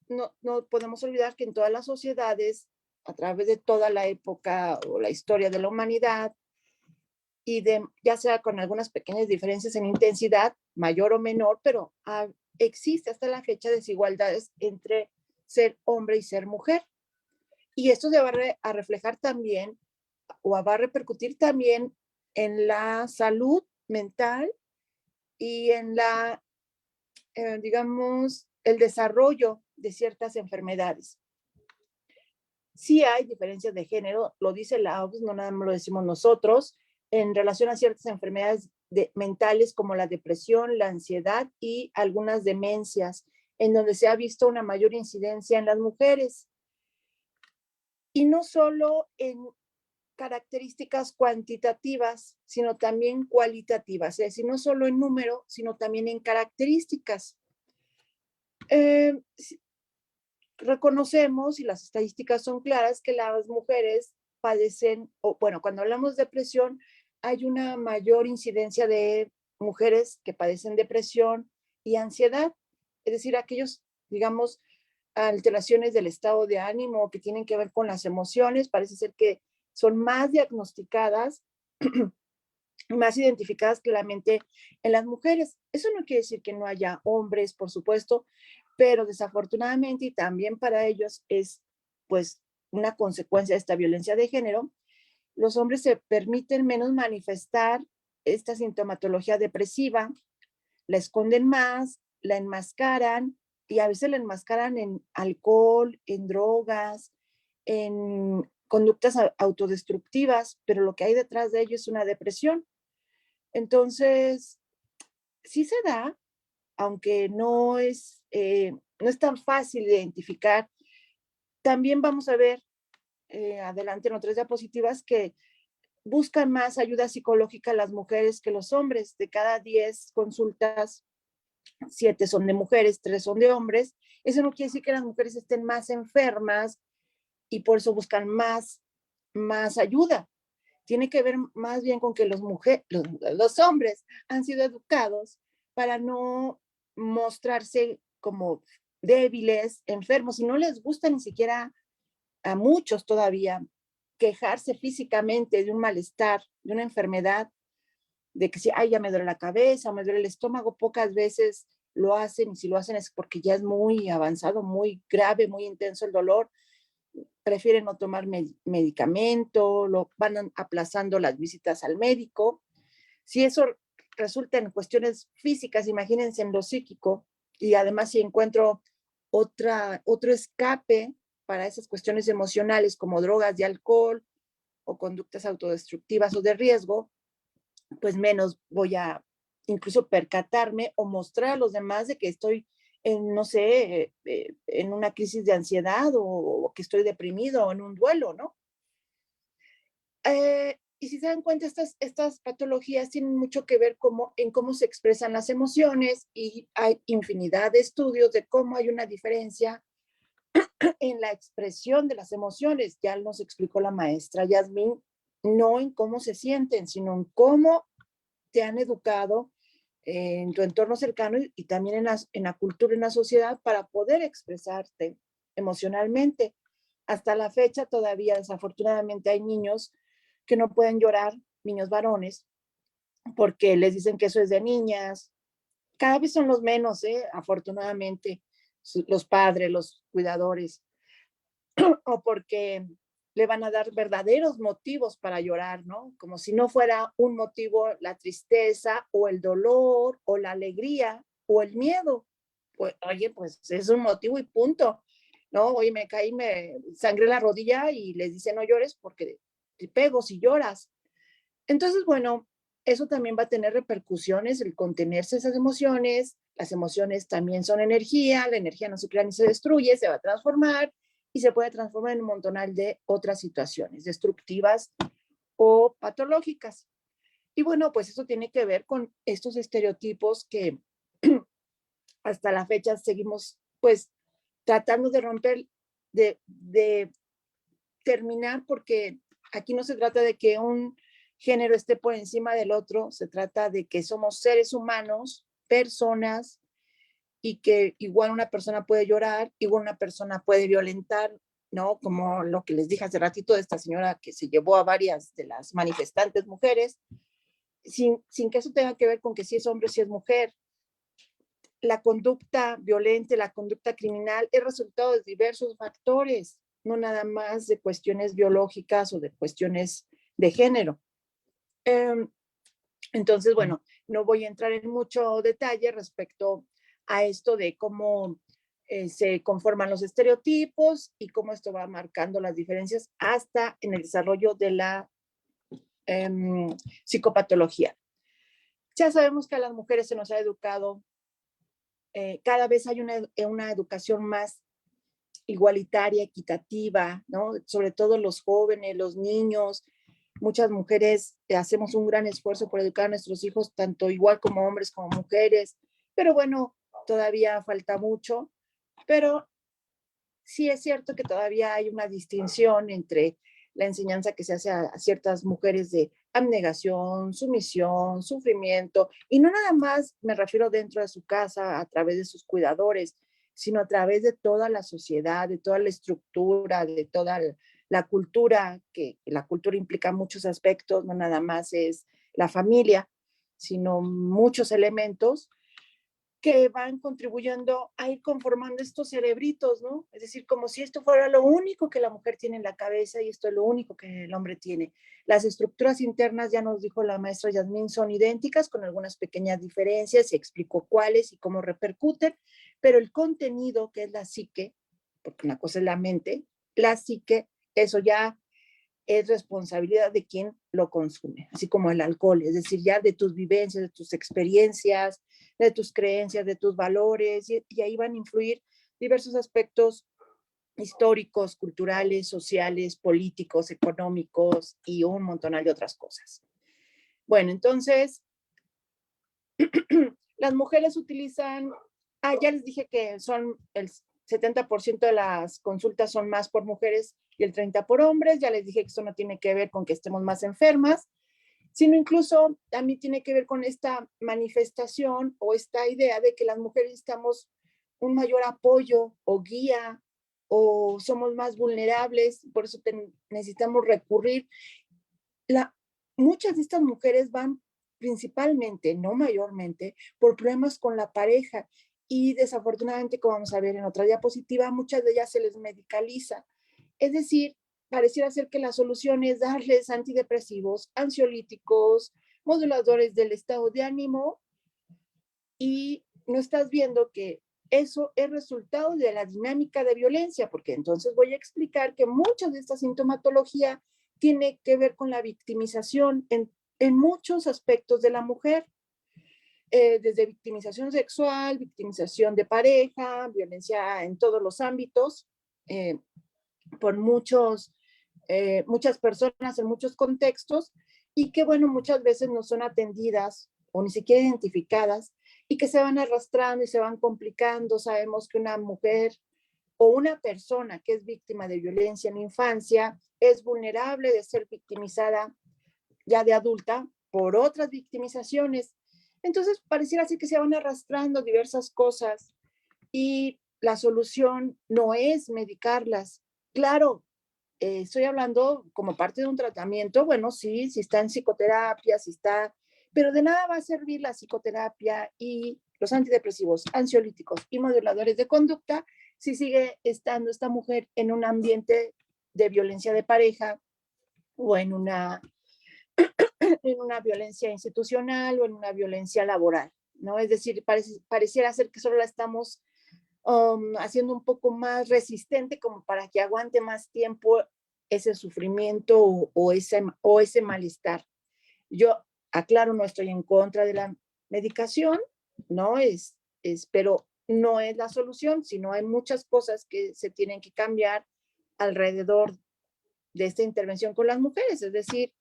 no podemos olvidar que en todas las sociedades, a través de toda la época o la historia de la humanidad, y ya sea con algunas pequeñas diferencias en intensidad, mayor o menor, pero existe hasta la fecha desigualdades entre ser hombre y ser mujer. Y esto se va a reflejar también o va a repercutir también en la salud mental y en digamos, el desarrollo de ciertas enfermedades. Sí hay diferencias de género, lo dice la OMS, no nada más lo decimos nosotros, en relación a ciertas enfermedades mentales como la depresión, la ansiedad y algunas demencias, en donde se ha visto una mayor incidencia en las mujeres. Y no solo en características cuantitativas, sino también cualitativas, es decir, no solo en número, sino también en características. Reconocemos, y las estadísticas son claras, que las mujeres padecen, o bueno, cuando hablamos de depresión, hay una mayor incidencia de mujeres que padecen depresión y ansiedad, es decir, aquellos, digamos, alteraciones del estado de ánimo que tienen que ver con las emociones, parece ser que son más diagnosticadas, más identificadas claramente en las mujeres. Eso no quiere decir que no haya hombres, por supuesto, pero desafortunadamente y también para ellos es pues una consecuencia de esta violencia de género, los hombres se permiten menos manifestar esta sintomatología depresiva, la esconden más, la enmascaran y a veces la enmascaran en alcohol, en drogas, en conductas autodestructivas, pero lo que hay detrás de ello es una depresión. Entonces, sí se da, aunque no es tan fácil de identificar. También vamos a ver adelante en otras diapositivas que buscan más ayuda psicológica las mujeres que los hombres. De cada 10 consultas, 7 son de mujeres, 3 son de hombres. Eso no quiere decir que las mujeres estén más enfermas y por eso buscan más ayuda. Tiene que ver más bien con que los hombres han sido educados para no mostrarse como débiles, enfermos, y no les gusta ni siquiera a muchos todavía quejarse físicamente de un malestar, de una enfermedad, de que si, ay, ya me duele la cabeza, me duele el estómago, pocas veces lo hacen, y si lo hacen es porque ya es muy avanzado, muy grave, muy intenso el dolor, prefieren no tomar medicamento, lo van aplazando las visitas al médico. Si eso resulta en cuestiones físicas, imagínense en lo psíquico, y además si encuentro otro escape para esas cuestiones emocionales como drogas y alcohol o conductas autodestructivas o de riesgo, pues menos voy a incluso percatarme o mostrar a los demás de que estoy en, no sé, en una crisis de ansiedad o que estoy deprimido o en un duelo, ¿no? Y si se dan cuenta, estas patologías tienen mucho que ver en cómo se expresan las emociones y hay infinidad de estudios de cómo hay una diferencia en la expresión de las emociones. Ya nos explicó la maestra Yasmín, no en cómo se sienten, sino en cómo te han educado en tu entorno cercano y también en la cultura, en la sociedad, para poder expresarte emocionalmente. Hasta la fecha todavía desafortunadamente hay niños que no pueden llorar, niños varones, porque les dicen que eso es de niñas. Cada vez son los menos, afortunadamente, los padres, los cuidadores, o porque le van a dar verdaderos motivos para llorar, ¿no? Como si no fuera un motivo la tristeza o el dolor o la alegría o el miedo. Pues, oye, pues es un motivo y punto, ¿no? Oye, me caí, me sangré la rodilla y les dice no llores porque te pego si lloras. Entonces, bueno, eso también va a tener repercusiones, el contenerse esas emociones. Las emociones también son energía, la energía no se crea ni se destruye, se va a transformar y se puede transformar en un montonal de otras situaciones destructivas o patológicas. Y bueno, pues eso tiene que ver con estos estereotipos que hasta la fecha seguimos pues tratando de romper, de terminar, porque aquí no se trata de que un género esté por encima del otro, se trata de que somos seres humanos, personas, y que igual una persona puede llorar, igual una persona puede violentar, ¿no? Como lo que les dije hace ratito de esta señora que se llevó a varias de las manifestantes mujeres, sin que eso tenga que ver con que si es hombre o si es mujer. La conducta violenta, la conducta criminal es resultado de diversos factores, no nada más de cuestiones biológicas o de cuestiones de género. Entonces, bueno, no voy a entrar en mucho detalle respecto a esto de cómo se conforman los estereotipos y cómo esto va marcando las diferencias hasta en el desarrollo de la psicopatología. Ya sabemos que a las mujeres se nos ha educado, cada vez hay una educación más igualitaria, equitativa, ¿no? Sobre todo los jóvenes, los niños, muchas mujeres hacemos un gran esfuerzo por educar a nuestros hijos, tanto igual como hombres como mujeres, pero bueno, todavía falta mucho, pero sí es cierto que todavía hay una distinción entre la enseñanza que se hace a ciertas mujeres de abnegación, sumisión, sufrimiento, y no nada más me refiero dentro de su casa a través de sus cuidadores, sino a través de toda la sociedad, de toda la estructura, de toda la cultura, que la cultura implica muchos aspectos, no nada más es la familia, sino muchos elementos que van contribuyendo a ir conformando estos cerebritos, ¿no? Es decir, como si esto fuera lo único que la mujer tiene en la cabeza y esto es lo único que el hombre tiene. Las estructuras internas, ya nos dijo la maestra Yasmín, son idénticas con algunas pequeñas diferencias, se explicó cuáles y cómo repercuten, pero el contenido, que es la psique, porque una cosa es la mente, la psique, eso ya es responsabilidad de quien lo consume, así como el alcohol, es decir, ya de tus vivencias, de tus experiencias, de tus creencias, de tus valores, y ahí van a influir diversos aspectos históricos, culturales, sociales, políticos, económicos y un montonal de otras cosas. Bueno, entonces, las mujeres utilizan, ya les dije que son el 70% de las consultas son más por mujeres y el 30% por hombres. Ya les dije que esto no tiene que ver con que estemos más enfermas, sino incluso también tiene que ver con esta manifestación o esta idea de que las mujeres necesitamos un mayor apoyo o guía o somos más vulnerables, por eso necesitamos recurrir. Muchas de estas mujeres van principalmente, no mayormente, por problemas con la pareja y desafortunadamente, como vamos a ver en otra diapositiva, muchas de ellas se les medicaliza. Es decir, pareciera ser que la solución es darles antidepresivos, ansiolíticos, moduladores del estado de ánimo, y no estás viendo que eso es resultado de la dinámica de violencia, porque entonces voy a explicar que mucha de esta sintomatología tiene que ver con la victimización en muchos aspectos de la mujer, desde victimización sexual, victimización de pareja, violencia en todos los ámbitos, por muchas personas en muchos contextos, y que, bueno, muchas veces no son atendidas o ni siquiera identificadas y que se van arrastrando y se van complicando. Sabemos que una mujer o una persona que es víctima de violencia en la infancia es vulnerable de ser victimizada ya de adulta por otras victimizaciones. Entonces, pareciera así que se van arrastrando diversas cosas y la solución no es medicarlas. Claro, estoy hablando como parte de un tratamiento, bueno, sí, si está en psicoterapia, si está, pero de nada va a servir la psicoterapia y los antidepresivos, ansiolíticos y moduladores de conducta si sigue estando esta mujer en un ambiente de violencia de pareja o en una violencia institucional o en una violencia laboral, ¿no? Es decir, pareciera ser que solo la estamos haciendo un poco más resistente como para que aguante más tiempo ese sufrimiento o ese malestar. Yo aclaro, no estoy en contra de la medicación, no pero no es la solución, sino hay muchas cosas que se tienen que cambiar alrededor de esta intervención con las mujeres. Es decir,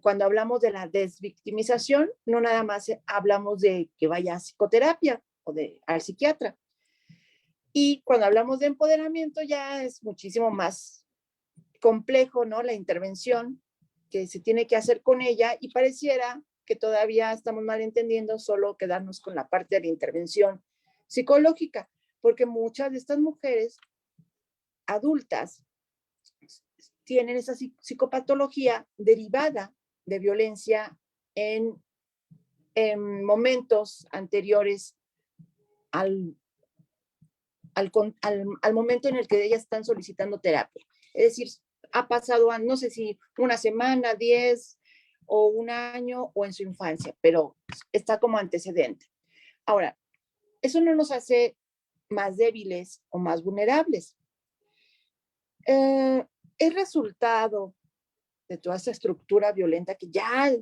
cuando hablamos de la desvictimización, no nada más hablamos de que vaya a psicoterapia o al psiquiatra. Y cuando hablamos de empoderamiento ya es muchísimo más complejo, ¿no? La intervención que se tiene que hacer con ella, y pareciera que todavía estamos mal entendiendo solo quedarnos con la parte de la intervención psicológica, porque muchas de estas mujeres adultas tienen esa psicopatología derivada de violencia en momentos anteriores al momento en el que ellas están solicitando terapia. Es decir, ha pasado, no sé si una semana, 10 o un año o en su infancia, pero está como antecedente. Ahora, eso no nos hace más débiles o más vulnerables. Es resultado de toda esa estructura violenta que ya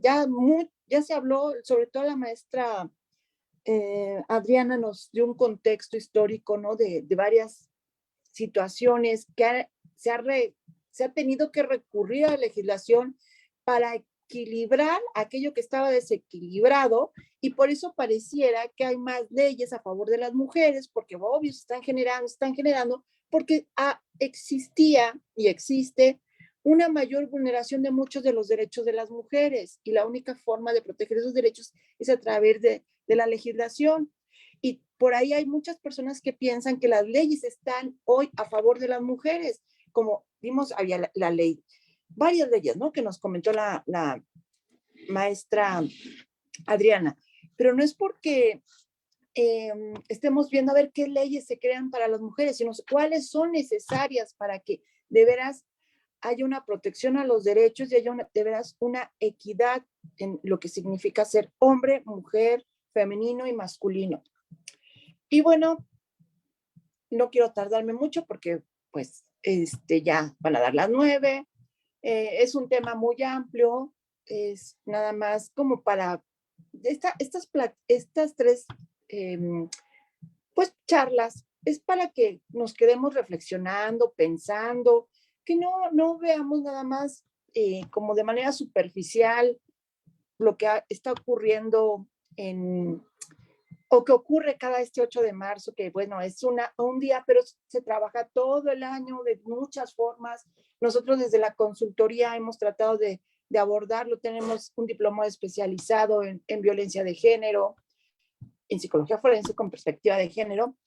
se habló, sobre todo la maestra Adriana nos dio un contexto histórico, ¿no? De varias situaciones que se ha tenido que recurrir a la legislación para equilibrar aquello que estaba desequilibrado, y por eso pareciera que hay más leyes a favor de las mujeres, porque obvio están generando, porque existía y existe una mayor vulneración de muchos de los derechos de las mujeres, y la única forma de proteger esos derechos es a través de la legislación. Y por ahí hay muchas personas que piensan que las leyes están hoy a favor de las mujeres, como vimos, había la ley, varias leyes, ¿no? Que nos comentó la maestra Adriana, pero no es porque estemos viendo a ver qué leyes se crean para las mujeres, sino cuáles son necesarias para que de veras haya una protección a los derechos y haya de veras una equidad en lo que significa ser hombre, mujer, femenino y masculino. Y bueno, no quiero tardarme mucho porque pues ya van a dar las 9. Es un tema muy amplio, es nada más como para estas tres pues charlas, es para que nos quedemos reflexionando, pensando, que no veamos nada más como de manera superficial lo que está ocurriendo o que ocurre cada 8 de marzo, que bueno, es un día, pero se trabaja todo el año de muchas formas. Nosotros desde la consultoría hemos tratado de abordarlo, tenemos un diplomado especializado en violencia de género, en psicología forense con perspectiva de género,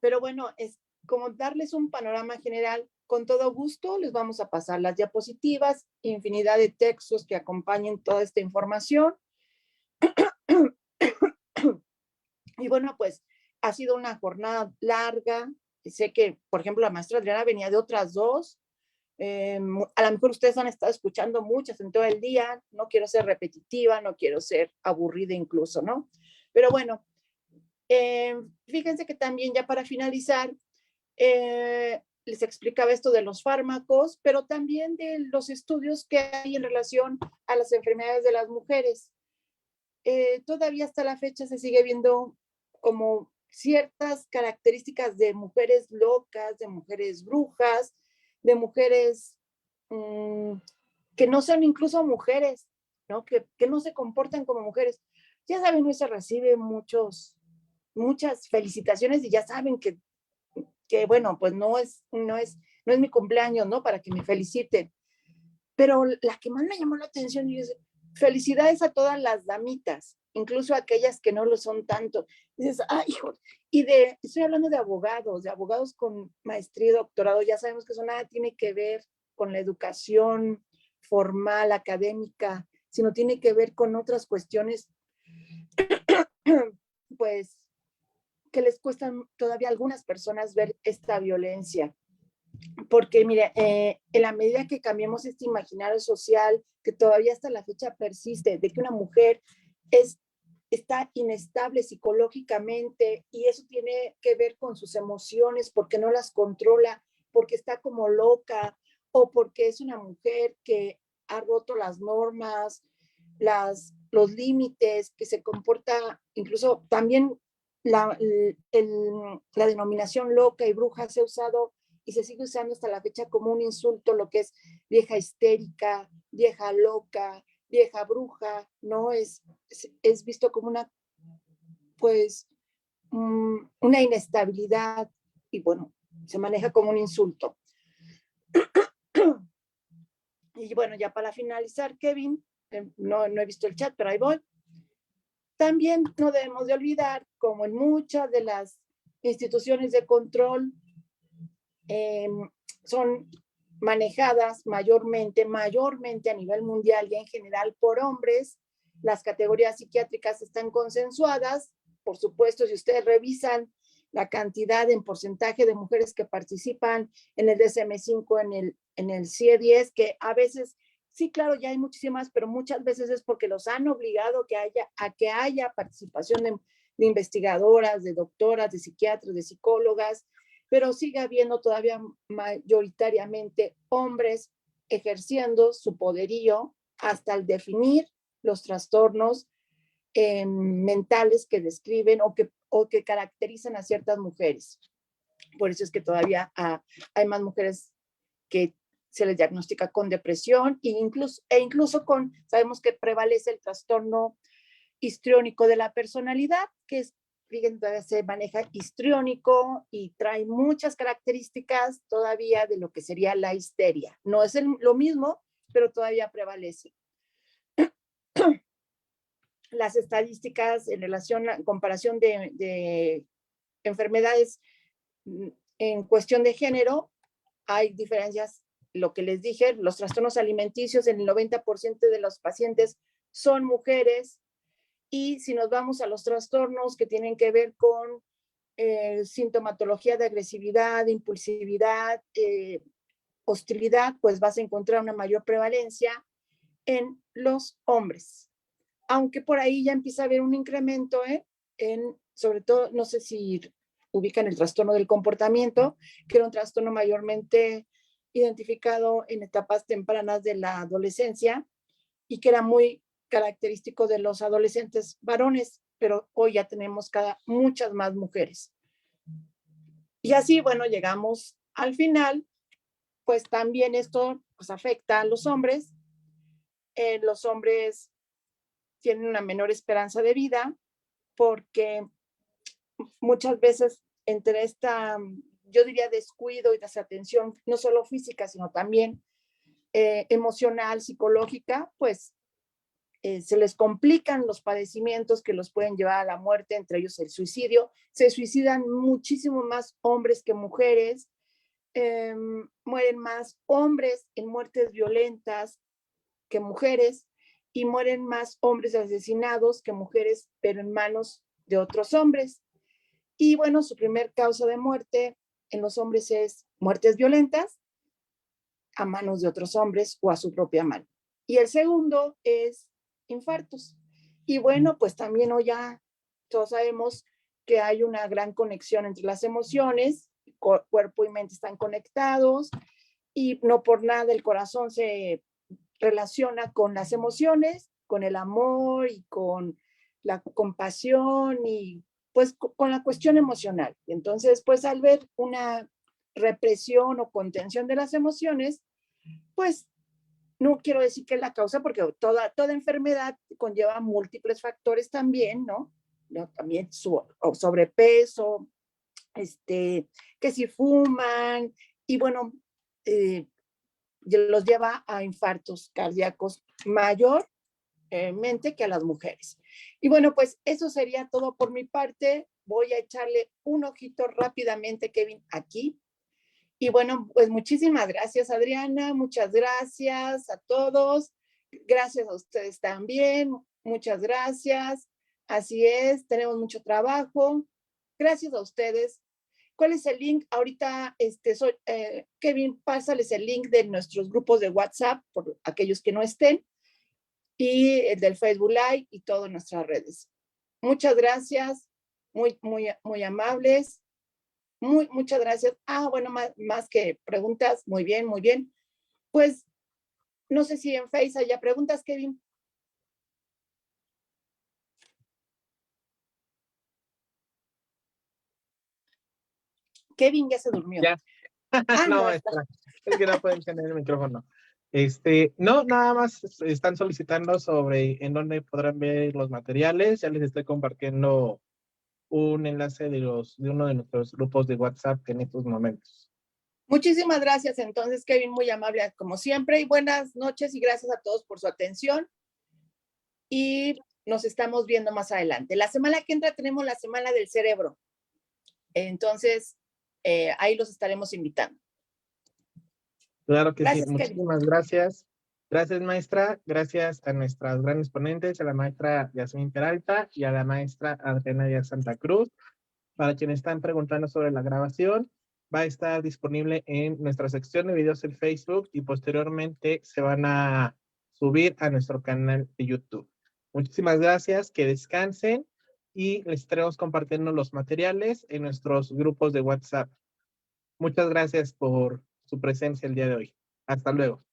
pero bueno, es como darles un panorama general. Con todo gusto les vamos a pasar las diapositivas, infinidad de textos que acompañen toda esta información. Y bueno, pues ha sido una jornada larga. Sé que, por ejemplo, la maestra Adriana venía de otras 2. A lo mejor ustedes han estado escuchando muchas en todo el día. No quiero ser repetitiva, no quiero ser aburrida incluso, ¿no? Pero bueno, fíjense que también ya para finalizar, les explicaba esto de los fármacos, pero también de los estudios que hay en relación a las enfermedades de las mujeres. Todavía hasta la fecha se sigue viendo como ciertas características de mujeres locas, de mujeres brujas, de mujeres que no son incluso mujeres, ¿no? Que no se comportan como mujeres. Ya saben, hoy se recibe muchas felicitaciones y ya saben que bueno, pues no es mi cumpleaños, ¿no? Para que me feliciten. Pero la que más me llamó la atención es felicidades a todas las damitas, incluso aquellas que no lo son tanto. Dices, ay, hijo, estoy hablando de abogados con maestría y doctorado, ya sabemos que eso nada tiene que ver con la educación formal, académica, sino tiene que ver con otras cuestiones, pues, que les cuestan todavía a algunas personas ver esta violencia. Porque, mire, en la medida que cambiemos este imaginario social, que todavía hasta la fecha persiste, de que una mujer está inestable psicológicamente y eso tiene que ver con sus emociones porque no las controla, porque está como loca o porque es una mujer que ha roto las normas, los límites, que se comporta, incluso también la denominación loca y bruja se ha usado y se sigue usando hasta la fecha como un insulto, lo que es vieja histérica, vieja loca, vieja bruja, ¿no? Es visto como pues, una inestabilidad y bueno, se maneja como un insulto. Y bueno, ya para finalizar, Kevin, no he visto el chat, pero ahí voy. También no debemos de olvidar, como en muchas de las instituciones de control, son manejadas mayormente a nivel mundial y en general por hombres. Las categorías psiquiátricas están consensuadas. Por supuesto, si ustedes revisan la cantidad en porcentaje de mujeres que participan en el DSM-5, en el CIE-10, que a veces, sí, claro, ya hay muchísimas, pero muchas veces es porque los han obligado a que haya participación de investigadoras, de doctoras, de psiquiatras, de psicólogas, pero sigue habiendo todavía mayoritariamente hombres ejerciendo su poderío hasta el definir los trastornos mentales que describen o que caracterizan a ciertas mujeres. Por eso es que todavía hay más mujeres que se les diagnostica con depresión e incluso sabemos que prevalece el trastorno histriónico de la personalidad, que es fíjense, todavía se maneja histriónico y trae muchas características todavía de lo que sería la histeria. No es lo mismo, pero todavía prevalece. Las estadísticas en relación a comparación de enfermedades en cuestión de género, hay diferencias. Lo que les dije, los trastornos alimenticios, en el 90% de los pacientes son mujeres. Y si nos vamos a los trastornos que tienen que ver con sintomatología de agresividad, impulsividad, hostilidad, pues vas a encontrar una mayor prevalencia en los hombres. Aunque por ahí ya empieza a haber un incremento en, sobre todo, no sé si ubican el trastorno del comportamiento, que era un trastorno mayormente identificado en etapas tempranas de la adolescencia y que era muy característico de los adolescentes varones, pero hoy ya tenemos muchas más mujeres. Y así, bueno, llegamos al final, pues también esto pues, afecta a los hombres. Los hombres tienen una menor esperanza de vida porque muchas veces entre esta, yo diría, descuido y desatención, no solo física, sino también emocional, psicológica, pues se les complican los padecimientos que los pueden llevar a la muerte, entre ellos el suicidio. Se suicidan muchísimo más hombres que mujeres, mueren más hombres en muertes violentas que mujeres y mueren más hombres asesinados que mujeres, pero en manos de otros hombres. Y bueno, su primer causa de muerte en los hombres es muertes violentas a manos de otros hombres o a su propia mano. Y el segundo es infartos. Y bueno, pues también hoy ya todos sabemos que hay una gran conexión entre las emociones, cuerpo y mente están conectados y no por nada el corazón se relaciona con las emociones, con el amor y con la compasión y pues con la cuestión emocional. Y entonces, pues al ver una represión o contención de las emociones, pues no quiero decir que es la causa, porque toda enfermedad conlleva múltiples factores también, ¿no? También sobrepeso, que si fuman, y bueno, los lleva a infartos cardíacos mayormente que a las mujeres. Y bueno, pues eso sería todo por mi parte. Voy a echarle un ojito rápidamente, Kevin, aquí. Y bueno, pues muchísimas gracias, Adriana. Muchas gracias a todos. Gracias a ustedes también. Muchas gracias. Así es, tenemos mucho trabajo. Gracias a ustedes. ¿Cuál es el link? Ahorita, Kevin, pásales el link de nuestros grupos de WhatsApp, por aquellos que no estén, y el del Facebook Live y todas nuestras redes. Muchas gracias, muy, muy, muy amables. Muchas gracias. Bueno, más que preguntas, muy bien, muy bien. Pues, no sé si en Face haya preguntas, Kevin. Kevin ya se durmió. Ya. No, maestra, es que no pueden tener el micrófono. No, nada más están solicitando sobre en dónde podrán ver los materiales. Ya les estoy compartiendo un enlace de uno de nuestros grupos de WhatsApp en estos momentos. Muchísimas gracias entonces, Kevin, muy amable como siempre, y buenas noches y gracias a todos por su atención. Y nos estamos viendo más adelante. La semana que entra tenemos la Semana del Cerebro. Entonces, ahí los estaremos invitando. Claro que gracias, sí, muchísimas Kevin. Gracias. Gracias, maestra. Gracias a nuestras grandes ponentes, a la maestra Yasmín Peralta y a la maestra Adriana Díaz Santa Cruz. Para quienes están preguntando sobre la grabación, va a estar disponible en nuestra sección de videos en Facebook y posteriormente se van a subir a nuestro canal de YouTube. Muchísimas gracias, que descansen y les estaremos compartiendo los materiales en nuestros grupos de WhatsApp. Muchas gracias por su presencia el día de hoy. Hasta luego.